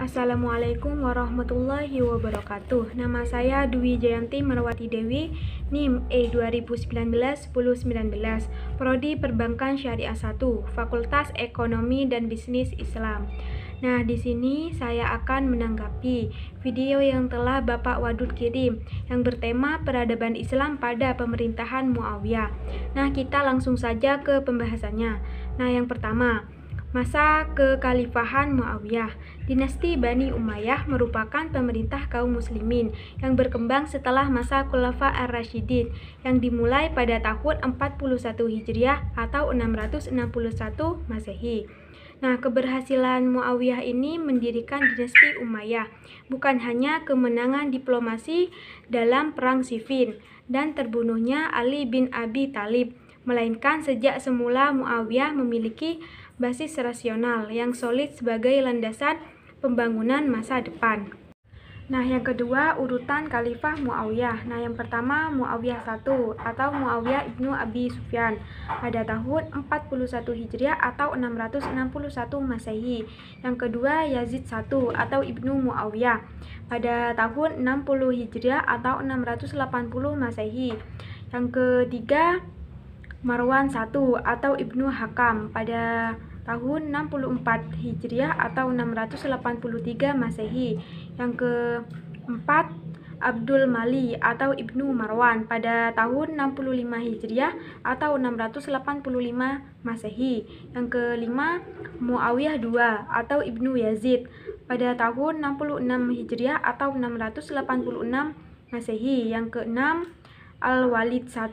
Assalamualaikum warahmatullahi wabarakatuh. Nama saya Dwi Jayanti Marwati Dewi, NIM E2019-1019, Prodi Perbankan Syariah 1, Fakultas Ekonomi dan Bisnis Islam. Nah, di sini saya akan menanggapi video yang telah Bapak Wadud kirim yang bertema peradaban Islam pada pemerintahan Muawiyah. Nah, kita langsung saja ke pembahasannya. Nah, yang pertama, masa kekhalifahan Muawiyah. Dinasti Bani Umayyah merupakan pemerintah kaum muslimin yang berkembang setelah masa Khulafa ar-Rasyidin yang dimulai pada tahun 41 Hijriah atau 661 Masehi. Nah, keberhasilan Muawiyah ini mendirikan dinasti Umayyah bukan hanya kemenangan diplomasi dalam perang Siffin dan terbunuhnya Ali bin Abi Thalib, melainkan sejak semula Muawiyah memiliki basis rasional yang solid sebagai landasan pembangunan masa depan. Nah, yang kedua, urutan Khalifah Muawiyah. Nah, yang pertama Muawiyah I atau Muawiyah ibnu Abi Sufyan pada tahun 41 Hijriah atau 661 Masehi. Yang kedua, Yazid I atau Ibnu Muawiyah pada tahun 60 Hijriah atau 680 Masehi. Yang ketiga, Marwan I atau Ibnu Hakam pada tahun 64 Hijriah atau 683 Masehi. Yang keempat, Abdul Malik atau Ibnu Marwan pada tahun 65 Hijriah atau 685 Masehi. Yang kelima, Muawiyah II atau Ibnu Yazid pada tahun 66 Hijriah atau 686 Masehi. Yang keenam, Al-Walid I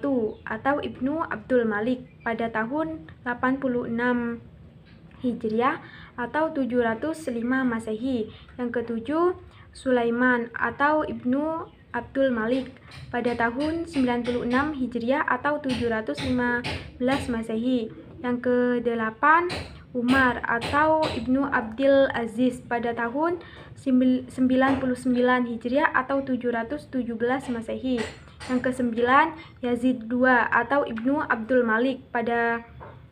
atau Ibnu Abdul Malik pada tahun 86 Hijriah atau 705 Masehi. Yang ketujuh, Sulaiman atau Ibnu Abdul Malik pada tahun 96 Hijriah atau 715 Masehi. Yang kedelapan, Umar atau Ibnu Abdul Aziz pada tahun 99 Hijriah atau 717 Masehi. Yang kesembilan, Yazid II atau Ibnu Abdul Malik pada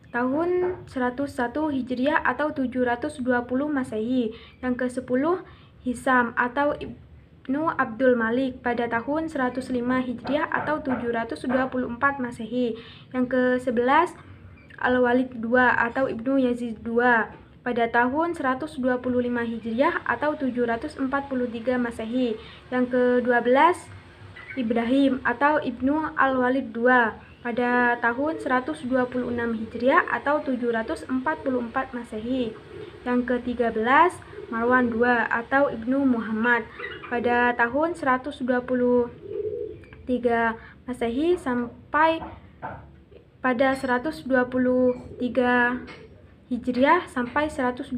tahun 101 Hijriah atau 720 Masehi. Yang kesepuluh, Hisam atau Ibnu Abdul Malik pada tahun 105 Hijriah atau 724 Masehi. Yang kesebelas, Al-Walid II atau Ibnu Yazid II pada tahun 125 Hijriah atau 743 Masehi. Yang ke-12, Ibrahim atau Ibnu Al-Walid II pada tahun 126 Hijriah atau 744 Masehi. Yang ke-13, Marwan II atau Ibnu Muhammad pada tahun 123 Masehi sampai pada 123 Hijriah sampai 127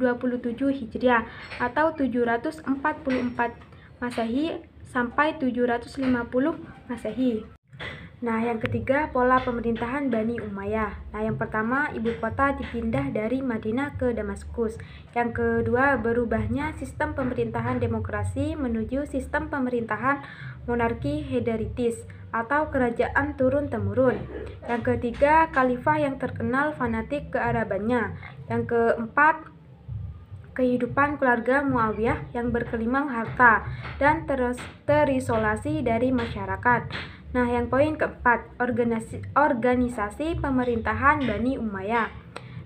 Hijriah atau 744 Masehi sampai 750 Masehi. Nah, yang ketiga, pola pemerintahan Bani Umayyah. Nah, yang pertama, ibu kota dipindah dari Madinah ke Damaskus. Yang kedua, berubahnya sistem pemerintahan demokrasi menuju sistem pemerintahan monarki hereditaris atau kerajaan turun-temurun. Yang ketiga, khalifah yang terkenal fanatik kearabannya. Yang keempat, kehidupan keluarga Muawiyah yang berkelimang harta dan terisolasi dari masyarakat. Nah, yang poin keempat, organisasi pemerintahan Bani Umayyah.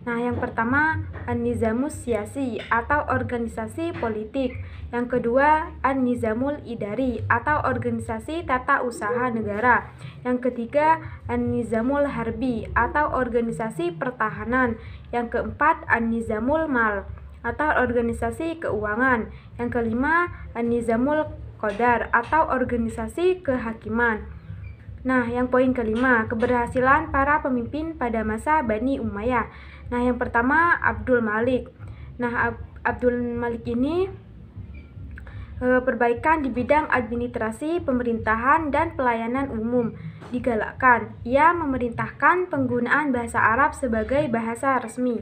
Nah, yang pertama, An-Nizamus Siyasi atau organisasi politik. Yang kedua, An-Nizamul Idari atau organisasi tata usaha negara. Yang ketiga, An-Nizamul Harbi atau organisasi pertahanan. Yang keempat, An-Nizamul Mal atau organisasi keuangan. Yang kelima, An-Nizamul Qadar atau organisasi kehakiman. Nah, yang poin kelima, keberhasilan para pemimpin pada masa Bani Umayyah. Nah, yang pertama, Abdul Malik. Nah, Abdul Malik ini perbaikan di bidang administrasi, pemerintahan, dan pelayanan umum digalakkan. Ia memerintahkan penggunaan bahasa Arab sebagai bahasa resmi.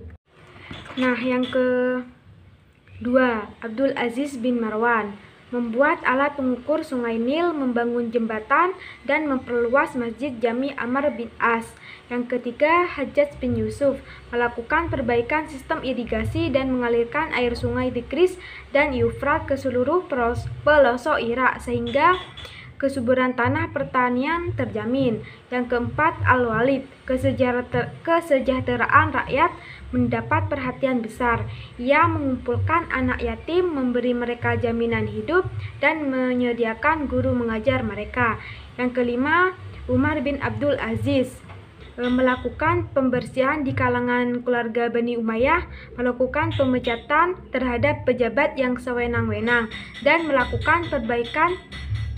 Nah, yang kedua, Abdul Aziz bin Marwan. membuat alat pengukur sungai Nil, membangun jembatan, dan memperluas Masjid Jami Amr bin As. Yang ketiga, Hajjaj bin Yusuf melakukan perbaikan sistem irigasi dan mengalirkan air sungai Tigris dan Eufrat ke seluruh pelosok Irak sehingga kesuburan tanah pertanian terjamin. Yang keempat, Al-Walid, kesejahteraan rakyat mendapat perhatian besar. Ia mengumpulkan anak yatim, memberi mereka jaminan hidup, dan menyediakan guru mengajar mereka. Yang kelima, Umar bin Abdul Aziz melakukan pembersihan di kalangan keluarga Bani Umayyah, melakukan pemecatan terhadap pejabat yang sewenang-wenang, dan melakukan perbaikan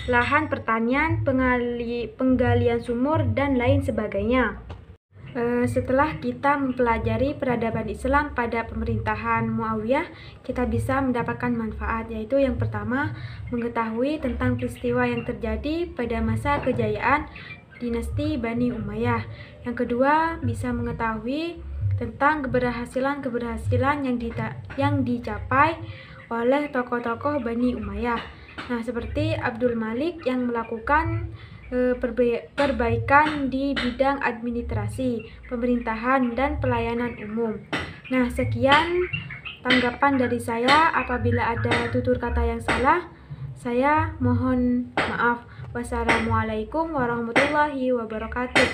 lahan pertanian, penggalian sumur, dan lain sebagainya. Setelah kita mempelajari peradaban Islam pada pemerintahan Muawiyah, kita bisa mendapatkan manfaat, yaitu yang pertama, mengetahui tentang peristiwa yang terjadi pada masa kejayaan dinasti Bani Umayyah. Yang kedua, bisa mengetahui tentang keberhasilan yang dicapai oleh tokoh-tokoh Bani Umayyah. Nah, seperti Abdul Malik yang melakukan perbaikan di bidang administrasi, pemerintahan, dan pelayanan umum. Nah, sekian tanggapan dari saya. Apabila ada tutur kata yang salah, saya mohon maaf. Wassalamualaikum warahmatullahi wabarakatuh.